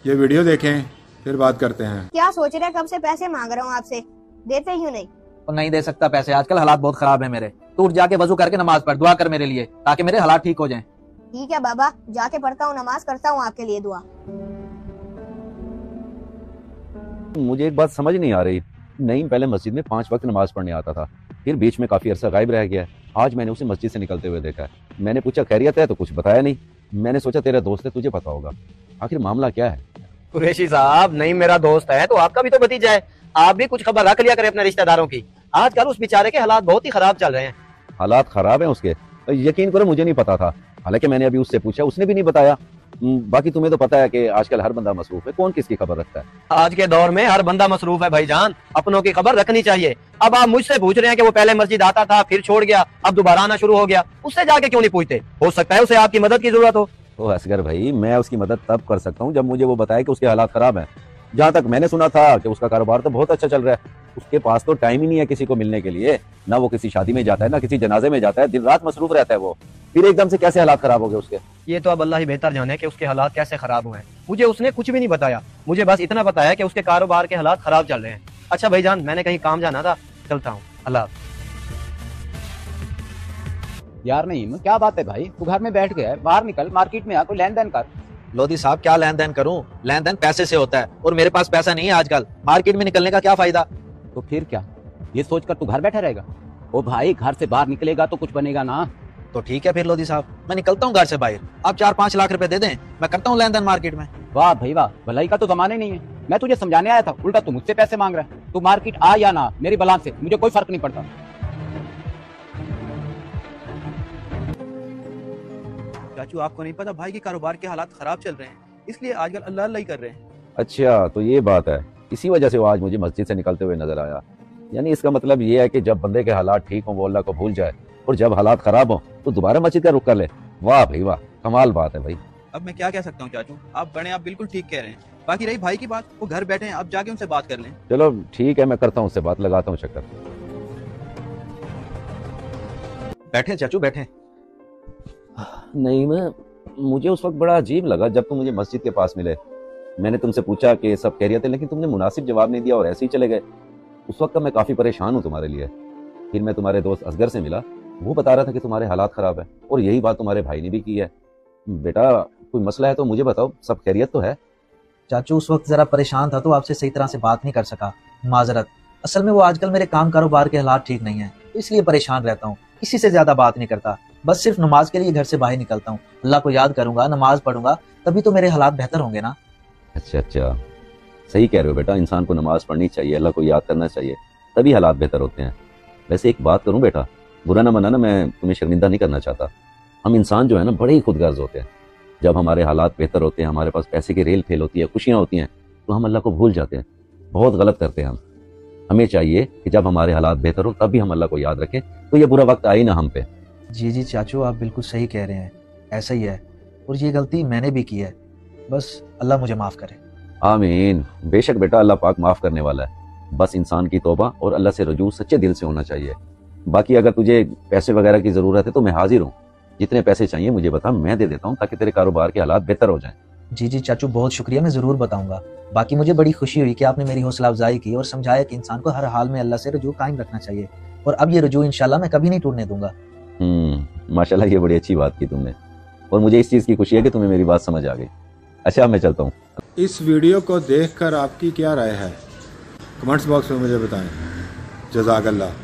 ये वीडियो देखें फिर बात करते हैं। क्या सोच रहे, कब से पैसे मांग रहा हूँ आपसे, देते ही नहीं। और नहीं दे सकता पैसे, आजकल हालात बहुत खराब है मेरे। तू उठ जाके वजू करके नमाज पढ़, दुआ कर मेरे लिए ताकि मेरे हालात ठीक हो जाएं। ठीक है बाबा, जाके पढ़ता हूँ, नमाज करता हूँ आपके लिए दुआ। मुझे एक बात समझ नहीं आ रही। नईम पहले मस्जिद में 5 वक्त नमाज पढ़ने आता था, फिर बीच में काफी अरसा गायब रह गया। आज मैंने उसे मस्जिद से निकलते हुए देखा है। मैंने पूछा खैरियत है तो कुछ बताया नहीं। मैंने सोचा तेरा दोस्त है, तुझे पता होगा। आखिर मामला क्या है? कुरैशी साहब, नईम मेरा दोस्त है तो आपका भी तो भतीजा है। आप भी कुछ खबर रख लिया करें अपने रिश्तेदारों की। आजकल उस बेचारे के हालात बहुत ही खराब चल रहे हैं। हालात खराब हैं उसके? यकीन करो मुझे नहीं पता था। हालांकि मैंने अभी उससे पूछा, उसने भी नहीं बताया। बाकी तुम्हें तो पता है कि आजकल हर बंदा मसरूफ है, कौन किसकी खबर रखता है। आज के दौर में हर बंदा मसरूफ है भाईजान, अपनों की खबर रखनी चाहिए। अब आप मुझसे पूछ रहे हैं कि वो पहले मस्जिद आता था फिर छोड़ गया, अब दोबारा आना शुरू हो गया, उससे जाके क्यों नहीं पूछते? हो सकता है उसे आपकी मदद की जरूरत हो। तो असगर भाई, मैं उसकी मदद तब कर सकता हूँ जब मुझे वो बताए कि उसके हालात खराब हैं। जहाँ तक मैंने सुना था कि उसका कारोबार तो बहुत अच्छा चल रहा है। उसके पास तो टाइम ही नहीं है किसी को मिलने के लिए। ना वो किसी शादी में जाता है, ना किसी जनाजे में जाता है, दिन रात मसरूफ रहता है वो। फिर एकदम से कैसे हालात खराब हो गए उसके? ये तो अब अल्लाह ही बेहतर जाने कि उसके हालात कैसे खराब हुए हैं। मुझे उसने कुछ भी नहीं बताया, मुझे बस इतना बताया कि उसके कारोबार के हालात खराब चल रहे हैं। अच्छा भाईजान, मैंने कहीं काम जाना था, चलता हूँ, अल्लाह। यार नहीं, क्या बात है भाई, तू घर में बैठ गया है, बाहर निकल, मार्केट में आ, कोई लेन देन कर। लोधी साहब, क्या लेन देन करूं? लेन देन पैसे से होता है और मेरे पास पैसा नहीं है आजकल। मार्केट में निकलने का क्या फायदा? तो फिर क्या, ये सोचकर तू घर बैठा रहेगा? ओ भाई, घर से बाहर निकलेगा तो कुछ बनेगा ना। तो ठीक है फिर लोधी साहब, मैं निकलता हूँ घर से बाहर। आप 4-5 लाख रुपए दे दें, मैं करता हूँ लेन देन मार्केट में। वाह भाई वाह, भलाई का तो जमाने नहीं है। मैं तुझे समझाने आया था, उल्टा तू मुझसे पैसे मांग रहा है। तू मार्केट आ या ना, मेरी बलान से मुझे कोई फर्क नहीं पड़ता। चाचू, आपको नहीं पता भाई के कारोबार के हालात खराब चल रहे हैं, इसलिए आजकल अल्लाह अल्लाह ही कर रहे हैं। अच्छा, तो ये बात है, इसी वजह से वो आज मुझे मस्जिद से निकलते हुए नजर आया। यानी इसका मतलब ये है कि जब बंदे के हालात ठीक हों वो अल्लाह को भूल जाए, और जब हालात खराब हों तो दोबारा मस्जिद का रुख कर ले। वाह भाई वाह, कमाल बात है भाई। अब मैं क्या कह सकता हूँ चाचू, आप बड़े, आप बिल्कुल ठीक कह रहे हैं। बाकी रही भाई की बात, वो घर बैठे हैं, आप जाके उनसे बात कर लें। चलो ठीक है, मैं करता हूँ उससे बात, लगाता हूँ चक्कर। बैठे चाचू बैठे। नहीं, मैं मुझे उस वक्त बड़ा अजीब लगा जब तुम मुझे मस्जिद के पास मिले। मैंने तुमसे पूछा कि सब खैरियत है, लेकिन तुमने मुनासिब जवाब नहीं दिया और ऐसे ही चले गए। उस वक्त मैं काफी परेशान हूँ तुम्हारे लिए। फिर मैं तुम्हारे दोस्त असगर से मिला, वो बता रहा था कि तुम्हारे हालात खराब है, और यही बात तुम्हारे भाई ने भी की है। बेटा, कोई मसला है तो मुझे बताओ, सब खैरियत तो है? चाचू, उस वक्त जरा परेशान था तो आपसे सही तरह से बात नहीं कर सका, माजरत। असल में वो आजकल मेरे काम कारोबार के हालात ठीक नहीं है, तो इसलिए परेशान रहता हूँ। किसी से ज्यादा बात नहीं करता, बस सिर्फ नमाज के लिए घर से बाहर निकलता हूँ। अल्लाह को याद करूंगा, नमाज पढ़ूंगा, तभी तो मेरे हालात बेहतर होंगे ना। अच्छा, सही कह रहे हो बेटा, इंसान को नमाज पढ़नी चाहिए, अल्लाह को याद करना चाहिए, तभी हालात बेहतर होते हैं। वैसे एक बात करूं बेटा, बुरा ना माना ना, मैं तुम्हें शर्मिंदा नहीं करना चाहता। हम इंसान जो है ना, बड़े ही खुदगर्ज होते हैं। जब हमारे हालात बेहतर होते हैं, हमारे पास पैसे की रेल फेल होती है, खुशियां होती हैं, तो हम अल्लाह को भूल जाते हैं। बहुत गलत करते हैं हम। हमें चाहिए कि जब हमारे हालात बेहतर हो तब भी हम अल्लाह को याद रखें, तो ये बुरा वक्त आए ना हम पे। जी चाचू, आप बिल्कुल सही कह रहे हैं, ऐसा ही है। और ये गलती मैंने भी की है, बस अल्लाह मुझे माफ करे। आमीन। बेशक बेटा, अल्लाह पाक माफ करने वाला है। बस इंसान की तौबा और अल्लाह से रुजू सच्चे दिल से होना चाहिए। बाकी अगर तुझे पैसे वगैरह की जरूरत है तो मैं हाजिर हूँ। जितने पैसे चाहिए मुझे बता, मैं दे देता हूँ, ताकि तेरे कारोबार के हालात बेहतर हो जाएं। जी चाचू, बहुत शुक्रिया, मैं जरूर बताऊंगा। बाकी मुझे बड़ी खुशी हुई कि आपने मेरी हौसला अफजाई की और समझाया कि इंसान को हर हाल में अल्लाह से रुजू कायम रखना चाहिए, और अब ये रुजू इंशाल्लाह मैं कभी नहीं टूटने दूंगा। माशाल्लाह, ये बड़ी अच्छी बात की तुमने, और मुझे इस चीज की खुशी है कि तुम्हें मेरी बात समझ आ गई। अच्छा, मैं चलता हूँ। इस वीडियो को देखकर आपकी क्या राय है, कमेंट्स बॉक्स में मुझे बताएं। जज़ाकल्लाह।